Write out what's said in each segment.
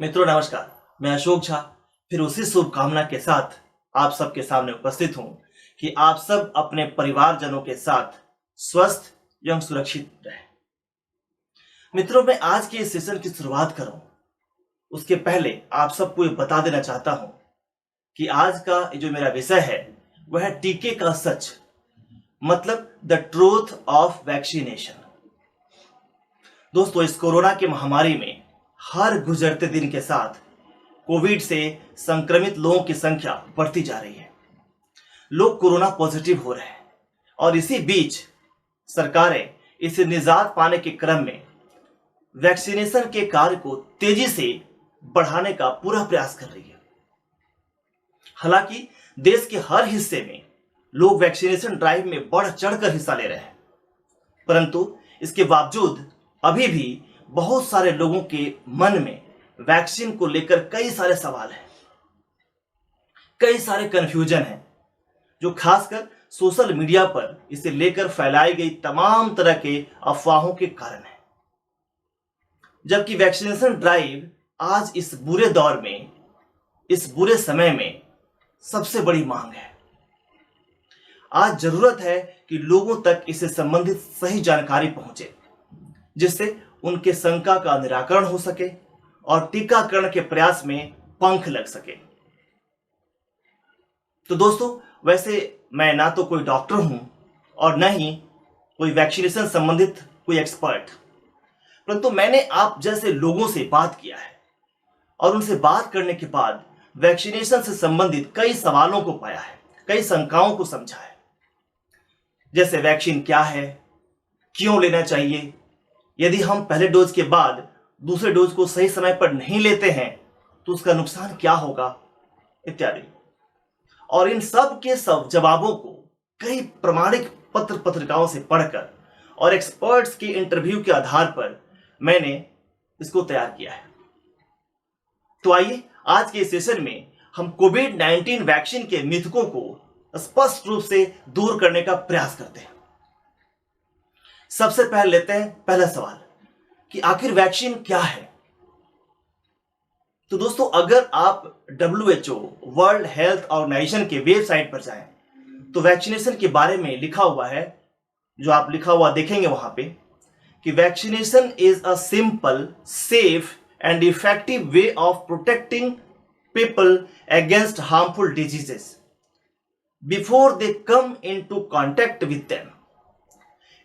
मित्रों नमस्कार। मैं अशोक झा फिर उसी शुभकामना के साथ आप सबके सामने उपस्थित हूं कि आप सब अपने परिवारजनों के साथ स्वस्थ एवं सुरक्षित रहें। मित्रों, मैं आज के इस सेशन की शुरुआत करूं उसके पहले आप सबको ये बता देना चाहता हूं कि आज का जो मेरा विषय है वह है टीके का सच, मतलब द ट्रूथ ऑफ वैक्सीनेशन। दोस्तों, इस कोरोना की महामारी में हर गुजरते दिन के साथ कोविड से संक्रमित लोगों की संख्या बढ़ती जा रही है। लोग कोरोना पॉजिटिव हो रहे हैं और इसी बीच सरकारें इसे निजात पाने के क्रम में वैक्सीनेशन के कार्य को तेजी से बढ़ाने का पूरा प्रयास कर रही है। हालांकि देश के हर हिस्से में लोग वैक्सीनेशन ड्राइव में बढ़ चढ़कर हिस्सा ले रहे हैं, परंतु इसके बावजूद अभी भी बहुत सारे लोगों के मन में वैक्सीन को लेकर कई सारे सवाल हैं, कई सारे कंफ्यूजन हैं, जो खासकर सोशल मीडिया पर इसे लेकर फैलाई गई तमाम तरह के अफवाहों के कारण है। जबकि वैक्सीनेशन ड्राइव आज इस बुरे दौर में, इस बुरे समय में सबसे बड़ी मांग है। आज जरूरत है कि लोगों तक इससे संबंधित सही जानकारी पहुंचे, जिससे उनके शंका का निराकरण हो सके और टीकाकरण के प्रयास में पंख लग सके। तो दोस्तों, वैसे मैं ना तो कोई डॉक्टर हूं और न ही कोई वैक्सीनेशन संबंधित कोई एक्सपर्ट, परंतु मैंने आप जैसे लोगों से बात किया है और उनसे बात करने के बाद वैक्सीनेशन से संबंधित कई सवालों को पाया है, कई शंकाओं को समझा है। जैसे वैक्सीन क्या है, क्यों लेना चाहिए, यदि हम पहले डोज के बाद दूसरे डोज को सही समय पर नहीं लेते हैं तो उसका नुकसान क्या होगा, इत्यादि। और इन सब के सब जवाबों को कई प्रमाणिक पत्र पत्रिकाओं से पढ़कर और एक्सपर्ट्स के इंटरव्यू के आधार पर मैंने इसको तैयार किया है। तो आइए आज के सेशन में हम कोविड-19 वैक्सीन के मिथकों को स्पष्ट रूप से दूर करने का प्रयास करते हैं। सबसे पहले लेते हैं पहला सवाल कि आखिर वैक्सीन क्या है। तो दोस्तों, अगर आप WHO वर्ल्ड हेल्थ ऑर्गेनाइजेशन के वेबसाइट पर जाएं तो वैक्सीनेशन के बारे में लिखा हुआ है, जो आप लिखा हुआ देखेंगे वहां पे, कि vaccination is a simple, safe and effective way of protecting people against harmful diseases before they come into contact with them.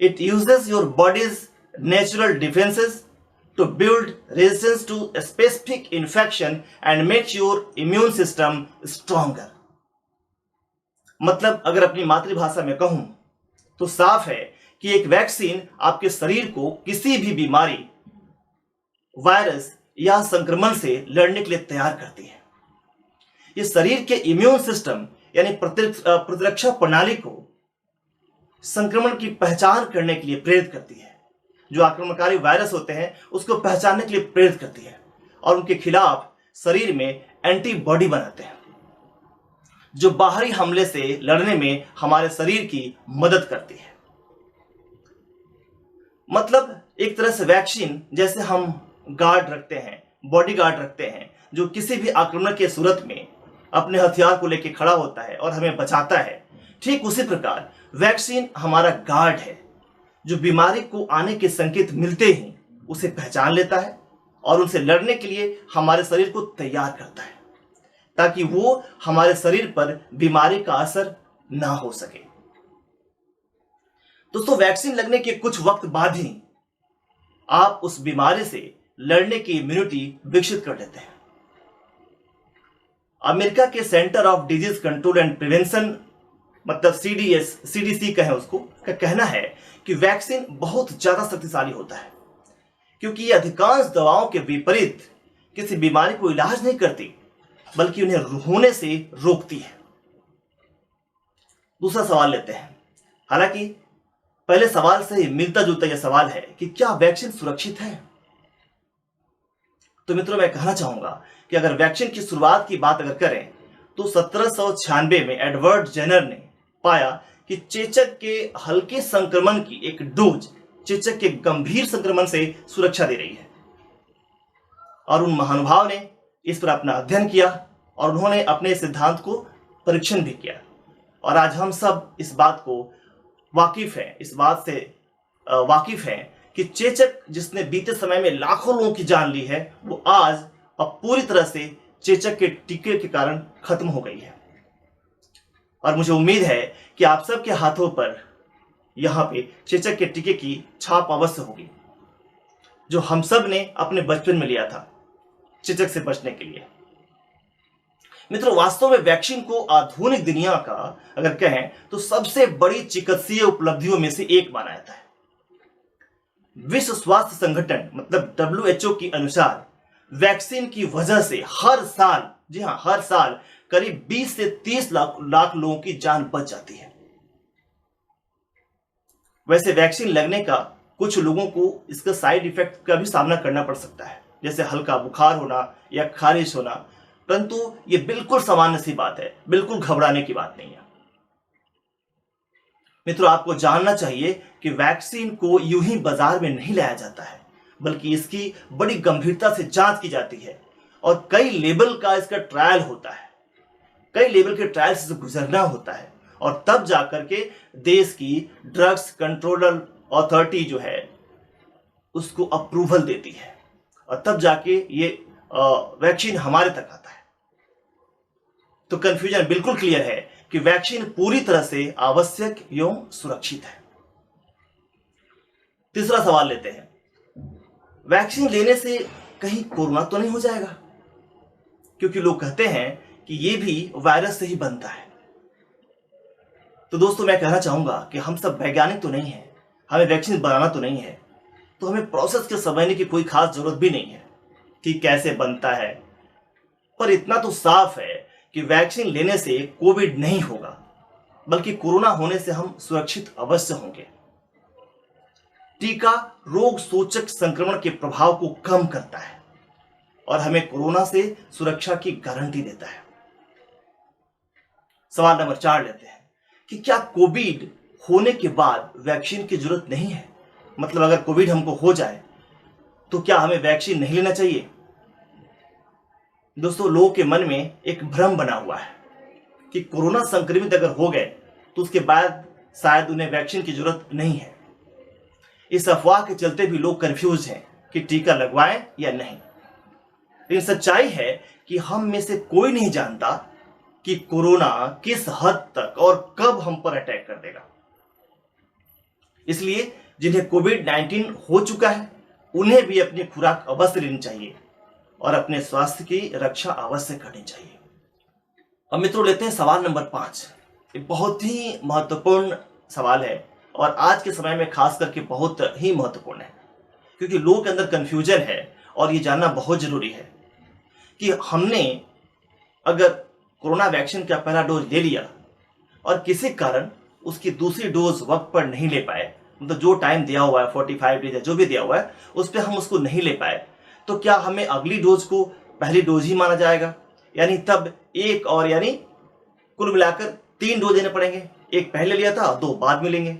It uses your body's natural defenses to build resistance to a specific infection and makes your immune system stronger. मतलब अगर अपनी मातृभाषा में कहूं तो साफ है कि एक वैक्सीन आपके शरीर को किसी भी बीमारी, वायरस या संक्रमण से लड़ने के लिए तैयार करती है। ये शरीर के इम्यून सिस्टम यानी प्रतिरक्षा प्रणाली को संक्रमण की पहचान करने के लिए प्रेरित करती है। जो आक्रमणकारी वायरस होते हैं उसको पहचानने के लिए प्रेरित करती है और उनके खिलाफ शरीर में एंटीबॉडी बनाते हैं, जो बाहरी हमले से लड़ने में हमारे शरीर की मदद करती है। मतलब एक तरह से वैक्सीन जैसे हम गार्ड रखते हैं, बॉडी गार्ड रखते हैं, जो किसी भी आक्रमण के सूरत में अपने हथियार को लेकर खड़ा होता है और हमें बचाता है, ठीक उसी प्रकार वैक्सीन हमारा गार्ड है, जो बीमारी को आने के संकेत मिलते ही उसे पहचान लेता है और उनसे लड़ने के लिए हमारे शरीर को तैयार करता है, ताकि वो हमारे शरीर पर बीमारी का असर ना हो सके। दोस्तों, वैक्सीन लगने के कुछ वक्त बाद ही आप उस बीमारी से लड़ने की इम्यूनिटी विकसित कर लेते हैं। अमेरिका के centre of disease control and prevention, मतलब CDC कहें उसको, का कहना है कि वैक्सीन बहुत ज्यादा शक्तिशाली होता है, क्योंकि ये अधिकांश दवाओं के विपरीत किसी बीमारी को इलाज नहीं करती, बल्कि उन्हें होने से रोकती है। दूसरा सवाल लेते हैं। हालांकि पहले सवाल से ही मिलता जुलता यह सवाल है कि क्या वैक्सीन सुरक्षित है। तो मित्रों, मैं कहना चाहूंगा कि अगर वैक्सीन की शुरुआत की बात अगर करें तो 1796 में एडवर्ड जेनर ने पाया कि चेचक के हल्के संक्रमण की एक डोज चेचक के गंभीर संक्रमण से सुरक्षा दे रही है। और उन महानुभाव ने इस पर अपना अध्ययन किया और उन्होंने अपने सिद्धांत को परीक्षण भी किया। और आज हम सब इस बात को वाकिफ हैं, इस बात से वाकिफ हैं कि चेचक जिसने बीते समय में लाखों लोगों की जान ली है, वो आज अब पूरी तरह से चेचक के टीके के कारण खत्म हो गई है। और मुझे उम्मीद है कि आप सबके हाथों पर यहाँ पे चेचक के टीके की छाप अवश्य होगी, जो हम सब ने अपने बचपन में लिया था चेचक से बचने के लिए। मित्रों, वास्तव में वैक्सीन को आधुनिक दुनिया का अगर कहें तो सबसे बड़ी चिकित्सीय उपलब्धियों में से एक माना जाता है। विश्व स्वास्थ्य संगठन मतलब WHO के अनुसार वैक्सीन की वजह से हर साल, जी हां, हर साल करीब 20 से 30 लाख लोगों की जान बच जाती है। वैसे वैक्सीन लगने का कुछ लोगों को इसका साइड इफेक्ट का भी सामना करना पड़ सकता है, जैसे हल्का बुखार होना या खारिश होना, परंतु यह बिल्कुल सामान्य सी बात है, बिल्कुल घबराने की बात नहीं है। मित्रों, आपको जानना चाहिए कि वैक्सीन को यूं ही बाजार में नहीं लाया जाता है, बल्कि इसकी बड़ी गंभीरता से जांच की जाती है और कई लेवल का इसका ट्रायल होता है, कई लेवल के ट्रायल से गुजरना होता है और तब जाकर के देश की ड्रग्स कंट्रोलर अथॉरिटी जो है उसको अप्रूवल देती है और तब जाके ये वैक्सीन हमारे तक आता है। तो कंफ्यूजन बिल्कुल क्लियर है कि वैक्सीन पूरी तरह से आवश्यक एवं सुरक्षित है। तीसरा सवाल लेते हैं, वैक्सीन लेने से कहीं कोरोना तो नहीं हो जाएगा? क्योंकि लोग कहते हैं कि ये भी वायरस से ही बनता है। तो दोस्तों, मैं कहना चाहूंगा कि हम सब वैज्ञानिक तो नहीं है, हमें वैक्सीन बनाना तो नहीं है, तो हमें प्रोसेस के समझने की कोई खास जरूरत भी नहीं है कि कैसे बनता है। पर इतना तो साफ है कि वैक्सीन लेने से कोविड नहीं होगा, बल्कि कोरोना होने से हम सुरक्षित अवश्य होंगे। टीका रोग सूचक संक्रमण के प्रभाव को कम करता है और हमें कोरोना से सुरक्षा की गारंटी देता है। सवाल नंबर 4 लेते हैं कि क्या कोविड होने के बाद वैक्सीन की जरूरत नहीं है? मतलब अगर कोविड हमको हो जाए तो क्या हमें वैक्सीन नहीं लेना चाहिए? दोस्तों, लोगों के मन में एक भ्रम बना हुआ है कि कोरोना संक्रमित अगर हो गए तो उसके बाद शायद उन्हें वैक्सीन की जरूरत नहीं है। इस अफवाह के चलते भी लोग कंफ्यूज हैं कि टीका लगवाएं या नहीं। लेकिन सच्चाई है कि हम में से कोई नहीं जानता कि कोरोना किस हद तक और कब हम पर अटैक कर देगा। इसलिए जिन्हें कोविड-19 हो चुका है उन्हें भी अपनी खुराक अवश्य लेनी चाहिए और अपने स्वास्थ्य की रक्षा अवश्य करनी चाहिए। अब मित्रों, लेते हैं सवाल नंबर 5। एक बहुत ही महत्वपूर्ण सवाल है और आज के समय में खास करके बहुत ही महत्वपूर्ण है, क्योंकि लोगों के अंदर कंफ्यूजन है और ये जानना बहुत जरूरी है कि हमने अगर कोरोना वैक्सीन का पहला डोज ले लिया और किसी कारण उसकी दूसरी डोज वक्त पर नहीं ले पाए, मतलब जो टाइम दिया हुआ है 45 डेज या जो भी दिया हुआ है उस पर हम उसको नहीं ले पाए, तो क्या हमें अगली डोज को पहली डोज ही माना जाएगा? यानी तब एक और यानी कुल मिलाकर 3 डोज लेने पड़ेंगे, एक पहले लिया था 2 बाद में लेंगे।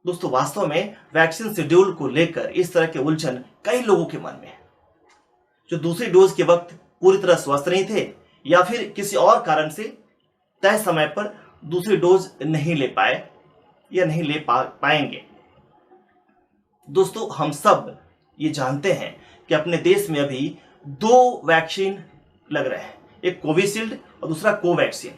दोस्तों, वास्तव में वैक्सीन शेड्यूल को लेकर इस तरह के उलझन कई लोगों के मन में है, जो दूसरी डोज के वक्त पूरी तरह स्वस्थ नहीं थे या फिर किसी और कारण से तय समय पर दूसरी डोज नहीं ले पाए या नहीं ले पाएंगे। दोस्तों, हम सब ये जानते हैं कि अपने देश में अभी 2 वैक्सीन लग रहे हैं, एक कोविशील्ड और दूसरा कोवैक्सीन।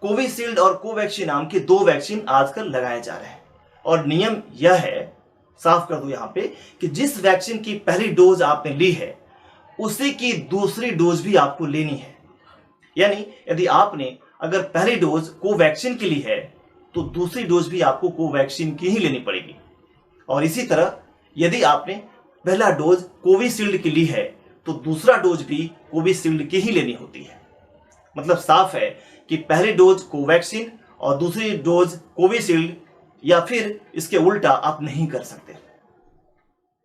कोविशील्ड और कोवैक्सीन नाम के 2 वैक्सीन आजकल लगाए जा रहे हैं और नियम यह है, साफ कर दूं यहां पे, कि जिस वैक्सीन की पहली डोज आपने ली है उसी की दूसरी डोज भी आपको लेनी है। यानी यदि आपने अगर पहली डोज कोवैक्सीन की ली है तो दूसरी डोज भी आपको कोवैक्सीन की ही लेनी पड़ेगी। और इसी तरह यदि आपने पहला डोज कोविशील्ड की ली है तो दूसरा डोज भी कोविशील्ड की ही लेनी होती है। मतलब साफ है कि पहली डोज कोवैक्सीन और दूसरी डोज कोविशील्ड या फिर इसके उल्टा आप नहीं कर सकते।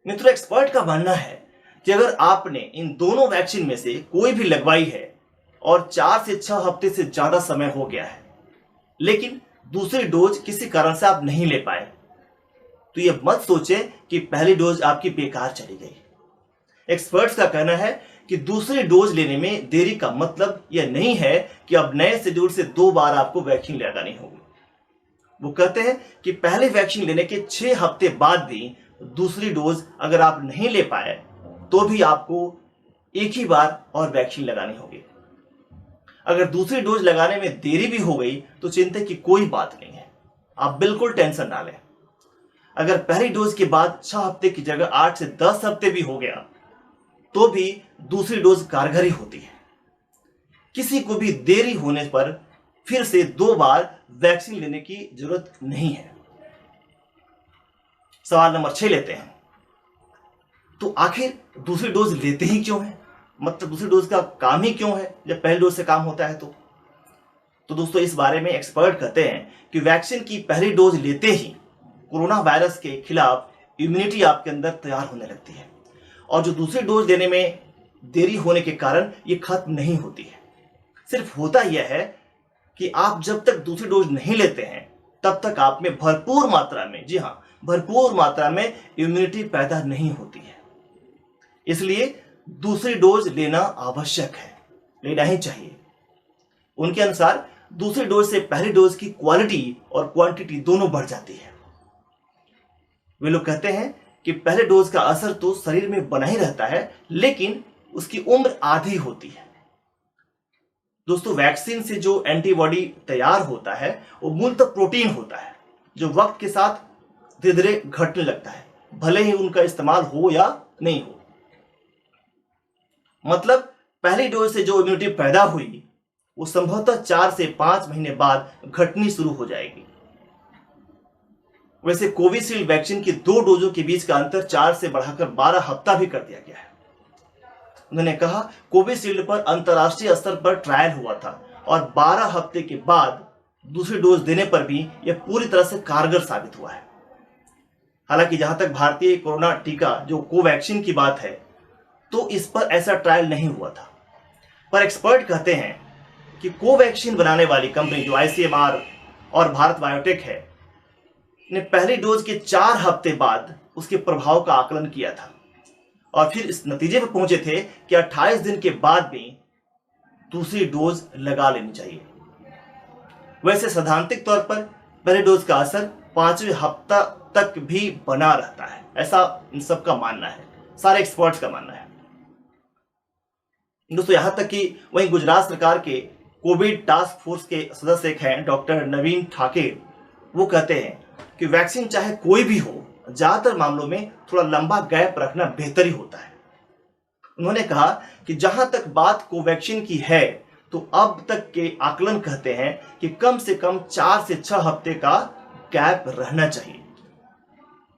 मित्रों, एक्सपर्ट का मानना है कि अगर आपने इन दोनों वैक्सीन में से कोई भी लगवाई है और 4 से 6 हफ्ते से ज्यादा समय हो गया है लेकिन दूसरी डोज किसी कारण से आप नहीं ले पाए, तो यह मत सोचें कि पहली डोज आपकी बेकार चली गई। एक्सपर्ट्स का कहना है कि दूसरी डोज लेने में देरी का मतलब यह नहीं है कि अब नए शेड्यूल से 2 बार आपको वैक्सीन लगानी होगी। वो कहते हैं कि पहले वैक्सीन लेने के 6 हफ्ते बाद भी दूसरी डोज अगर आप नहीं ले पाए तो भी आपको एक ही बार और वैक्सीन लगानी होगी। अगर दूसरी डोज लगाने में देरी भी हो गई तो चिंता की कोई बात नहीं है, आप बिल्कुल टेंशन ना लें। अगर पहली डोज के बाद 6 हफ्ते की जगह 8 से 10 हफ्ते भी हो गया तो भी दूसरी डोज कारगर ही होती है। किसी को भी देरी होने पर फिर से 2 बार वैक्सीन लेने की जरूरत नहीं है। सवाल नंबर 6 लेते हैं। तो आखिर दूसरी डोज लेते ही क्यों है? मतलब दूसरी डोज का काम ही क्यों है जब पहली डोज से काम होता है? तो दोस्तों इस बारे में एक्सपर्ट कहते हैं कि वैक्सीन की पहली डोज लेते ही कोरोना वायरस के खिलाफ इम्यूनिटी आपके अंदर तैयार होने लगती है और जो दूसरी डोज लेने में देरी होने के कारण ये खत्म नहीं होती है। सिर्फ होता यह है कि आप जब तक दूसरी डोज नहीं लेते हैं तब तक आप में भरपूर मात्रा में, जी हाँ, भरपूर मात्रा में इम्यूनिटी पैदा नहीं होती है। इसलिए दूसरी डोज लेना आवश्यक है, लेना ही चाहिए। उनके अनुसार दूसरी डोज से पहली डोज की क्वालिटी और क्वांटिटी दोनों बढ़ जाती है। वे लोग कहते हैं कि पहले डोज का असर तो शरीर में बना ही रहता है लेकिन उसकी उम्र आधी होती है। दोस्तों वैक्सीन से जो एंटीबॉडी तैयार होता है वो मूलतः प्रोटीन होता है जो वक्त के साथ धीरे धीरे घटने लगता है, भले ही उनका इस्तेमाल हो या नहीं हो। मतलब पहली डोज से जो इम्यूनिटी पैदा हुई वो संभवतः 4 से 5 महीने बाद घटनी शुरू हो जाएगी। वैसे कोविशील्ड वैक्सीन की 2 डोजों के बीच का अंतर 4 से बढ़ाकर 12 हफ्ता भी कर दिया गया है। उन्होंने कहा कोविशील्ड पर अंतर्राष्ट्रीय स्तर पर ट्रायल हुआ था और 12 हफ्ते के बाद दूसरी डोज देने पर भी यह पूरी तरह से कारगर साबित हुआ है। हालांकि जहां तक भारतीय कोरोना टीका जो कोवैक्सीन की बात है तो इस पर ऐसा ट्रायल नहीं हुआ था। पर एक्सपर्ट कहते हैं कि कोवैक्सीन बनाने वाली कंपनी जो आईसीएमआर और भारत बायोटेक है ने पहली डोज के 4 हफ्ते बाद उसके प्रभाव का आकलन किया था और फिर इस नतीजे पर पहुंचे थे कि 28 दिन के बाद भी दूसरी डोज लगा लेनी चाहिए। वैसे सैद्धांतिक तौर पर पहले डोज का असर 5वें हफ्ता तक भी बना रहता है, ऐसा इन सबका मानना है, सारे एक्सपर्ट्स का मानना है। दोस्तों यहां तक कि वहीं गुजरात सरकार के कोविड टास्क फोर्स के सदस्य एक हैं डॉक्टर नवीन ठाके, वो कहते हैं कि वैक्सीन चाहे कोई भी हो ज्यादातर मामलों में थोड़ा लंबा गैप रखना बेहतर ही होता है। उन्होंने कहा कि जहां तक बात कोवैक्सीन की है तो अब तक के आकलन कहते हैं कि कम से कम 4 से 6 हफ्ते का गैप रहना चाहिए।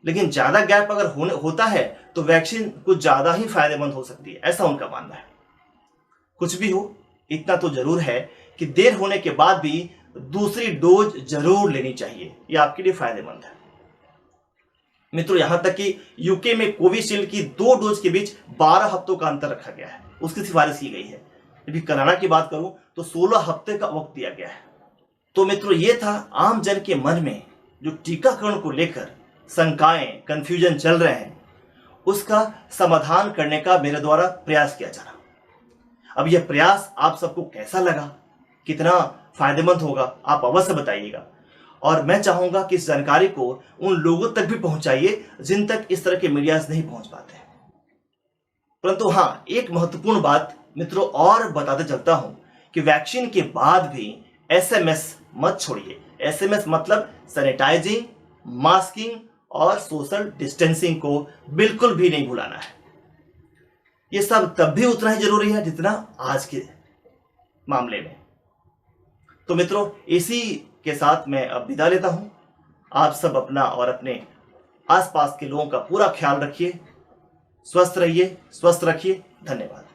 लेकिन ज्यादा गैप अगर होता है तो वैक्सीन कुछ ज्यादा ही फायदेमंद हो सकती है, ऐसा उनका मानना है। कुछ भी हो इतना तो जरूर है कि देर होने के बाद भी दूसरी डोज जरूर लेनी चाहिए, यह आपके लिए फायदेमंद है। मित्रों यहां तक कि यूके में कोविशील्ड की 2 डोज के बीच 12 हफ्तों का अंतर रखा गया है, उसकी सिफारिश की गई है। यदि कनाडा की बात करूं तो 16 हफ्ते का वक्त दिया गया है। तो मित्रों यह था आम जन के मन में जो टीकाकरण को लेकर शंकाएं, कंफ्यूजन चल रहे हैं, उसका समाधान करने का मेरे द्वारा प्रयास किया जा रहा। अब यह प्रयास आप सबको कैसा लगा, कितना फायदेमंद होगा, आप अवश्य बताइएगा। और मैं चाहूंगा कि इस जानकारी को उन लोगों तक भी पहुंचाइए जिन तक इस तरह के मीडियाज नहीं पहुंच पाते। परंतु हां, एक महत्वपूर्ण बात मित्रों और बताते चलता हूं कि वैक्सीन के बाद भी एसएमएस मत छोड़िए। एसएमएस मतलब सैनिटाइजिंग, मास्किंग और सोशल डिस्टेंसिंग को बिल्कुल भी नहीं भुलाना है। यह सब तब भी उतना ही जरूरी है जितना आज के मामले में। तो मित्रों इसी के साथ मैं अब विदा लेता हूं। आप सब अपना और अपने आसपास के लोगों का पूरा ख्याल रखिए, स्वस्थ रहिए, स्वस्थ रखिए। धन्यवाद।